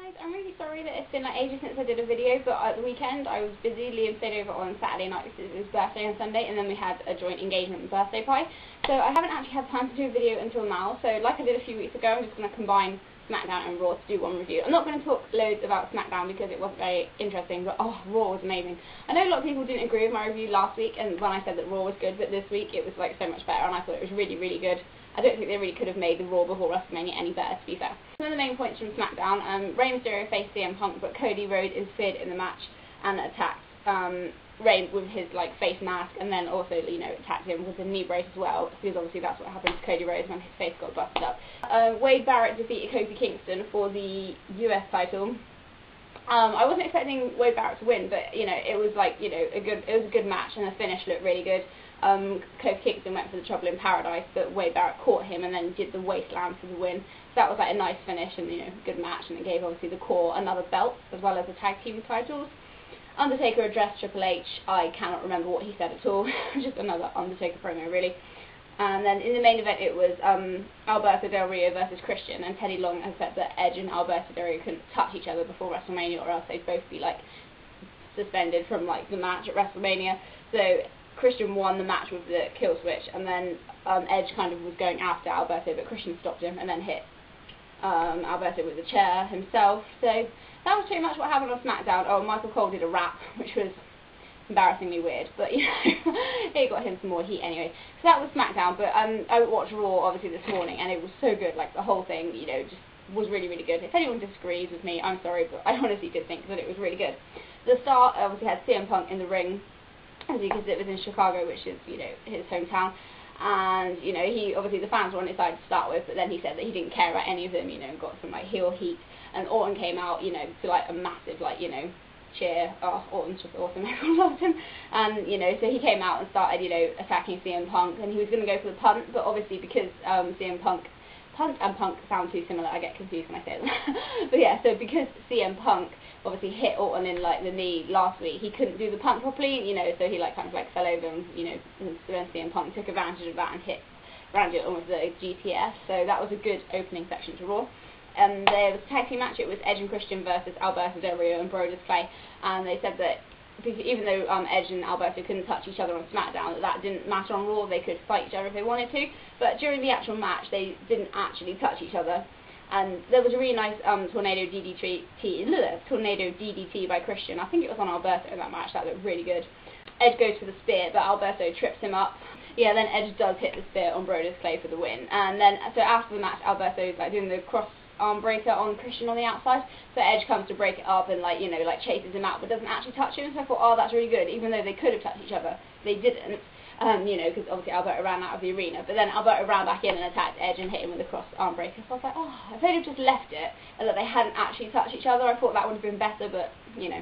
guys, I'm really sorry that it's been like ages since I did a video, but at the weekend I was busy. Liam stayed over on Saturday night because it was his birthday on Sunday, and then we had a joint engagement and birthday pie. So I haven't actually had time to do a video until now, so like I did a few weeks ago, I'm just going to combine SmackDown and Raw to do one review. I'm not going to talk loads about SmackDown because it wasn't very interesting, but oh, Raw was amazing. I know a lot of people didn't agree with my review last week and when I said that Raw was good, but this week it was like so much better and I thought it was really, really good. I don't think they really could have made the Raw before Wrestlemania any better, to be fair. Some of the main points from SmackDown, Rey Mysterio faced CM Punk, but Cody Rhodes interfered in the match and attacked Rey with his like face mask, and then also, you know, attacked him with the knee brace as well, because obviously that's what happened to Cody Rhodes when his face got busted up. Wade Barrett defeated Kofi Kingston for the US title. I wasn't expecting Wade Barrett to win, but you know, it was like, you know, it was a good match, and the finish looked really good. Kofi Kingston went for the Trouble in Paradise, but Wade Barrett caught him and then did the wasteland for the win. So that was like a nice finish and, you know, good match, and it gave obviously the Core another belt as well as the tag team titles. Undertaker addressed Triple H. I cannot remember what he said at all. Just another Undertaker promo, really. And then in the main event it was Alberto Del Rio versus Christian, and Teddy Long has said that Edge and Alberto Del Rio couldn't touch each other before WrestleMania, or else they'd both be like suspended from like the match at WrestleMania. So Christian won the match with the kill switch, and then Edge kind of was going after Alberto, but Christian stopped him and then hit Alberto with the chair himself. So that was pretty much what happened on SmackDown. Oh, Michael Cole did a rap, which was embarrassingly weird, but you know, it got him some more heat anyway. So that was SmackDown, but I watched Raw obviously this morning, and it was so good. Like the whole thing, you know, just was really, really good. If anyone disagrees with me, I'm sorry, but I honestly did think that it was really good. The start obviously had CM Punk in the ring, because it was in Chicago, which is, you know, his hometown, and you know, he obviously, the fans were on his side to start with, but then he said that he didn't care about any of them, you know, and got some like heel heat, and Orton came out, you know, to like a massive, like, you know, cheer. Oh, Orton's just awesome, everyone loves him. And you know, so he came out and started, you know, attacking CM Punk, and he was going to go for the punt, but obviously because CM Punk, punt and punk sound too similar, I get confused when I say them. But yeah, so because CM Punk obviously hit Orton in like the knee last week, he couldn't do the punt properly, you know, so he like kind of like fell over, and you know, and then CM Punk took advantage of that and hit Randy Orton with the GTS. So that was a good opening section to Raw. There was a tag team match. It was Edge and Christian versus Alberto Del Rio and Brodus Clay, and they said that even though Edge and Alberto couldn't touch each other on SmackDown, that didn't matter on Raw. They could fight each other if they wanted to, but during the actual match they didn't actually touch each other. And there was a really nice tornado DDT by Christian. I think it was on Alberto in that match. That looked really good. Edge goes for the spear, but Alberto trips him up. Yeah, then Edge does hit the spear on Brodus Clay for the win. And then, so after the match, Alberto's like doing the cross arm breaker on Christian on the outside. So Edge comes to break it up and, like, you know, like chases him out, but doesn't actually touch him. So I thought, oh, that's really good. Even though they could have touched each other, they didn't. You know, because obviously Alberto ran out of the arena, but then Alberto ran back in and attacked Edge and hit him with a cross arm breaker. So I was like, oh, if they'd have just left it and that they hadn't actually touched each other, I thought that would have been better, but, you know,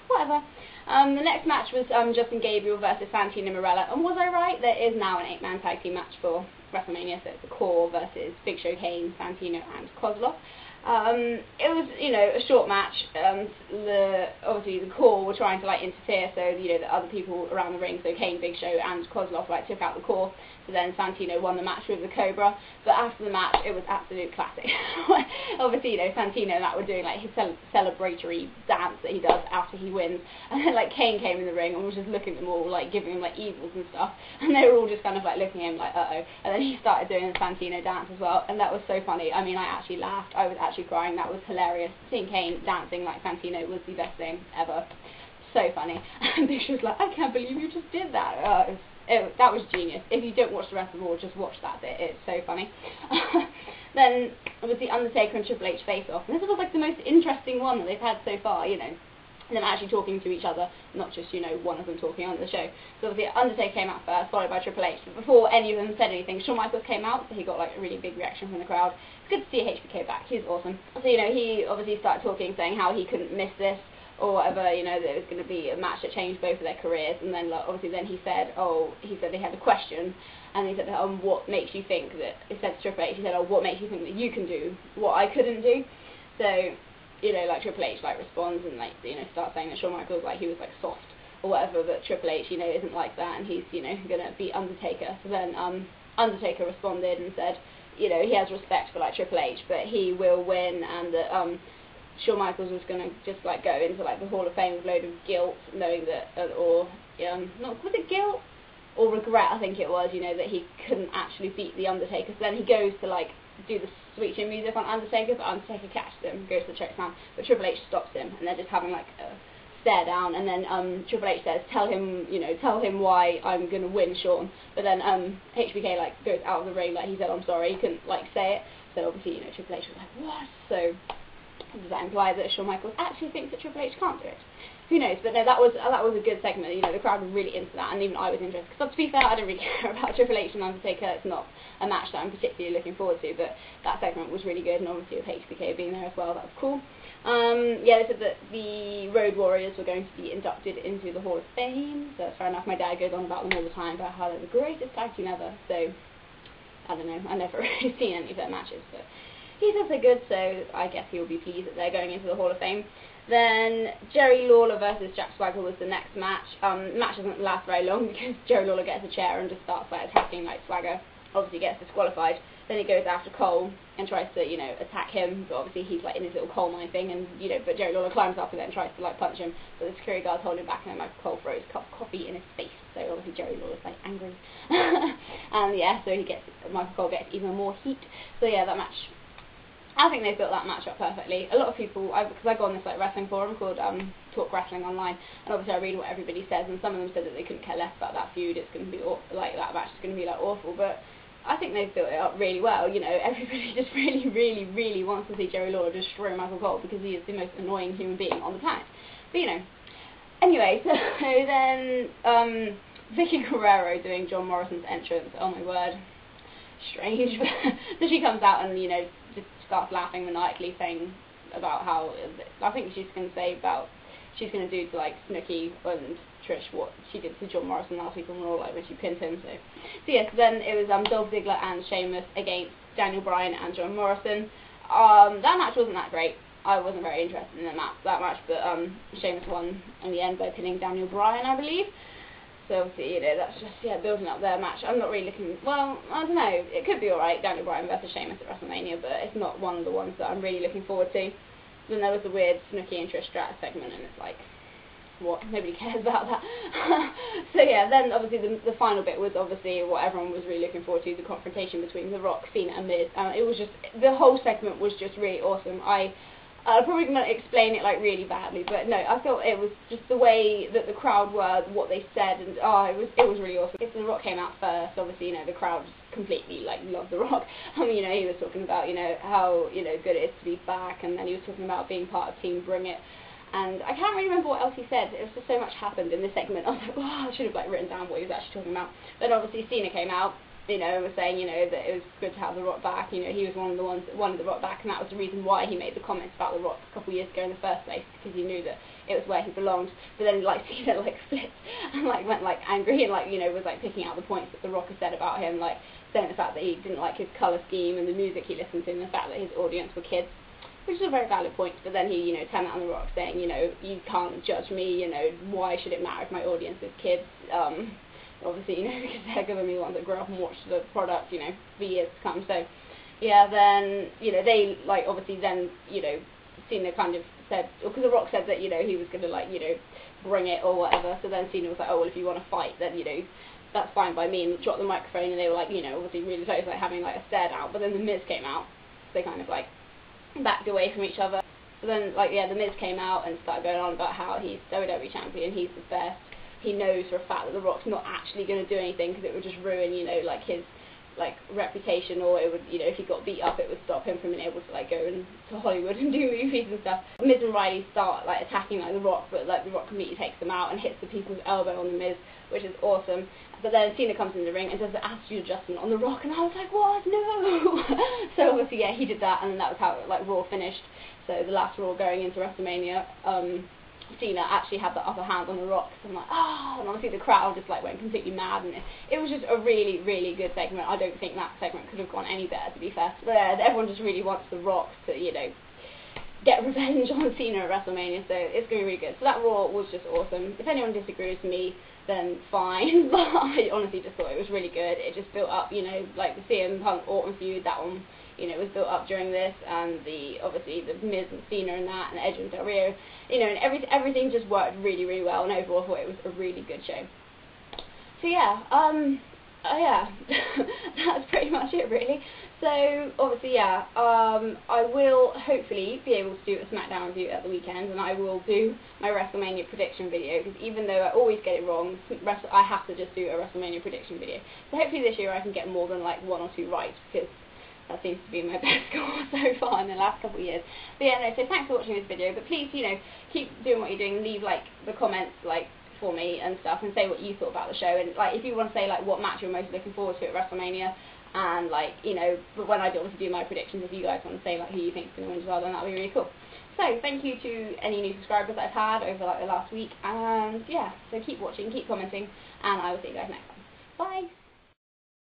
whatever. The next match was Justin Gabriel versus Santino Marella, and was I right? There is now an 8-man tag team match for WrestleMania, so it's the Core versus Big Show, Kane, Santino, and Kozlov. It was, you know, a short match. Obviously the Core were trying to like interfere, so you know, the other people around the ring, so Kane, Big Show, and Kozlov like took out the Core. So then Santino won the match with the Cobra. But after the match, it was absolute classic. Obviously, you know, Santino and that were doing like his celebratory dance that he does after he wins, and then like Kane came in the ring and was just looking at them all, like giving them like evils and stuff, and they were all just kind of like looking at him like, uh-oh. And then he started doing the Santino dance as well, and that was so funny. I mean, I actually laughed. I was actually crying. That was hilarious. Seeing Kane dancing like Santino was the best thing ever. So funny. And Big Show was like, I can't believe you just did that. That was genius. If you don't watch the rest of the Raw, just watch that bit. It's so funny. Then it was the Undertaker and Triple H face-off, and this was like the most interesting one that they've had so far, you know, them actually talking to each other, not just, you know, one of them talking on the show. So obviously Undertaker came out first, followed by Triple H, but before any of them said anything, Shawn Michaels came out, so he got like a really big reaction from the crowd. It's good to see HBK back. He's awesome. So, you know, he obviously started talking, saying how he couldn't miss this, or whatever, you know, that it was going to be a match that changed both of their careers. And then like, obviously then he said they had a question, and he said, what makes you think that, he said to Triple H, he said, what makes you think that you can do what I couldn't do? So, you know, like Triple H like responds and like, you know, starts saying that Shawn Michaels, like, he was like soft or whatever, but Triple H, you know, isn't like that, and he's, you know, gonna beat Undertaker. So then Undertaker responded and said, you know, he has respect for like Triple H, but he will win, and that Shawn Michaels was going to just like go into like the Hall of Fame with a load of guilt, knowing that, not, was it guilt? Or regret, I think it was, you know, that he couldn't actually beat the Undertaker. So then he goes to like do the sweet chin music on Undertaker, but Undertaker catches him, goes to the chokeslam, but Triple H stops him, and they're just having like a stare down, and then Triple H says, tell him why I'm gonna win, Shawn. But then HBK like goes out of the ring, like he said I'm sorry, he couldn't like say it. So obviously, you know, Triple H was like, what? So does that imply that Shawn Michaels actually thinks that Triple H can't do it? Who knows? But no, that was a good segment. You know, the crowd was really into that, and even I was interested. Because to be fair, I don't really care about Triple H and Undertaker. It's not a match that I'm particularly looking forward to. But that segment was really good, and obviously with HBK being there as well, that was cool. Yeah, they said that the Road Warriors were going to be inducted into the Hall of Fame. So that's fair enough. My dad goes on about them all the time about how they're the greatest tag team ever. So I don't know. I've never really seen any of their matches, but he says they're good, so I guess he'll be pleased that they're going into the Hall of Fame. Then Jerry Lawler versus Jack Swagger was the next match. The match doesn't last very long because Jerry Lawler gets a chair and just starts like attacking like Swagger. Obviously gets disqualified. Then he goes after Cole and tries to, you know, attack him, but obviously he's like in his little coal mine thing, and you know, but Jerry Lawler climbs up and then tries to like punch him, but the security guard's holding him back, and then like Cole throws a cup of coffee in his face. So obviously Jerry Lawler's like angry, and yeah, so Michael Cole gets even more heat. So yeah, that match, I think they built that match up perfectly. A lot of people, because I go on this like wrestling forum called Talk Wrestling Online, and obviously I read what everybody says, and some of them said that they couldn't care less about that feud. It's going to be like that match is going to be like awful, but I think they've built it up really well. You know, everybody just really wants to see Jerry Lawler destroy Michael Cole because he is the most annoying human being on the planet. But you know, anyway, so then Vicky Guerrero doing John Morrison's entrance. Oh my word, strange. So she comes out and, you know, just starts laughing maniacally, saying about how, I think she's going to say about, she's going to do to like Snooki and Trish what she did to John Morrison last week on Raw, like when she pinned him. So yes, then it was Dolph Ziggler and Sheamus against Daniel Bryan and John Morrison. That match wasn't that great. I wasn't very interested in that match, but Sheamus won in the end by pinning Daniel Bryan, I believe. So obviously, you know, that's just, yeah, building up their match. I'm not really looking, well, I don't know, it could be alright, Daniel Bryan versus Sheamus at Wrestlemania, but it's not one of the ones that I'm really looking forward to. Then there was the weird Snooki and Trish Stratus segment, and it's like, what? Nobody cares about that. So yeah, then obviously the final bit was obviously what everyone was really looking forward to, the confrontation between The Rock, Cena and Miz. It was just, the whole segment was just really awesome. I'm probably going to explain it like really badly, but no, I thought it was just the way that the crowd were, what they said, and it was really awesome. If The Rock came out first, obviously, you know, the crowd completely like loved The Rock. You know, he was talking about, you know, how, you know, good it is to be back, and then he was talking about being part of Team Bring It. And I can't really remember what else he said. It was just so much happened in this segment. I was like, oh, I should have like written down what he was actually talking about. Then obviously Cena came out, you know, was saying, you know, that it was good to have The Rock back. You know, he was one of the ones that wanted The Rock back, and that was the reason why he made the comments about The Rock a couple of years ago in the first place, because he knew that it was where he belonged. But then like Cena like flipped and like went like angry and like, you know, was like picking out the points that The Rock had said about him, like saying the fact that he didn't like his colour scheme and the music he listened to, and the fact that his audience were kids. Which is a very valid point, but then he, you know, turned that on The Rock, saying, you know, you can't judge me, you know, why should it matter if my audience is kids? Obviously, you know, because they're going to be the ones that grow up and watch the product, you know, for years to come. So, yeah, then, you know, they, like, obviously then, you know, Cena kind of said, because The Rock said that, you know, he was going to, like, you know, bring it or whatever, so then Cena was like, oh, well, if you want to fight, then, you know, that's fine by me, and dropped the microphone, and they were, like, you know, obviously really close, like, having, like, a stare down, but then The Miz came out, so they kind of, like, backed away from each other. So then, like, yeah, The Miz came out and started going on about how he's WWE champion, he's the best. He knows for a fact that The Rock's not actually going to do anything because it would just ruin, you know, like his like reputation, or it would, you know, if he got beat up, it would stop him from being able to like go to Hollywood and do movies and stuff. Miz and Riley start like attacking like The Rock, but like The Rock completely takes them out and hits the people's elbow on The Miz, which is awesome. But then Cena comes in the ring and does the attitude adjustment on The Rock, and I was like, what? No! So obviously, yeah, he did that, and that was how like Raw finished. So the last Raw going into WrestleMania, Cena actually had the upper hand on The Rock, so I'm like, oh, and obviously the crowd just like went completely mad, and it was just a really, really good segment. I don't think that segment could have gone any better, to be fair. But everyone just really wants The Rock to, you know, get revenge on Cena at WrestleMania, so it's going to be really good. So that Raw was just awesome. If anyone disagrees with me, then fine, but I honestly just thought it was really good. It just built up, you know, like the CM Punk Orton feud, that one, you know, was built up during this, and obviously the Miz and Cena and that, and Edge and Del Rio, you know, and everything just worked really, really well, and overall I thought it was a really good show. So yeah, yeah, that's pretty much it really. So obviously, yeah, I will hopefully be able to do a SmackDown review at the weekend, and I will do my WrestleMania prediction video, because even though I always get it wrong, I have to just do a WrestleMania prediction video. So hopefully this year I can get more than like 1 or 2 right, because that seems to be my best score so far in the last couple of years. But yeah, no, so thanks for watching this video, but please, you know, keep doing what you're doing, leave like the comments like for me and stuff, and say what you thought about the show, and like if you want to say like what match you're most looking forward to at WrestleMania, and like, you know, but when I obviously do my predictions, if you guys want to say like who you think is going to win as well, then that would be really cool. So thank you to any new subscribers that I've had over like the last week, and yeah, so keep watching, keep commenting, and I will see you guys next time. Bye!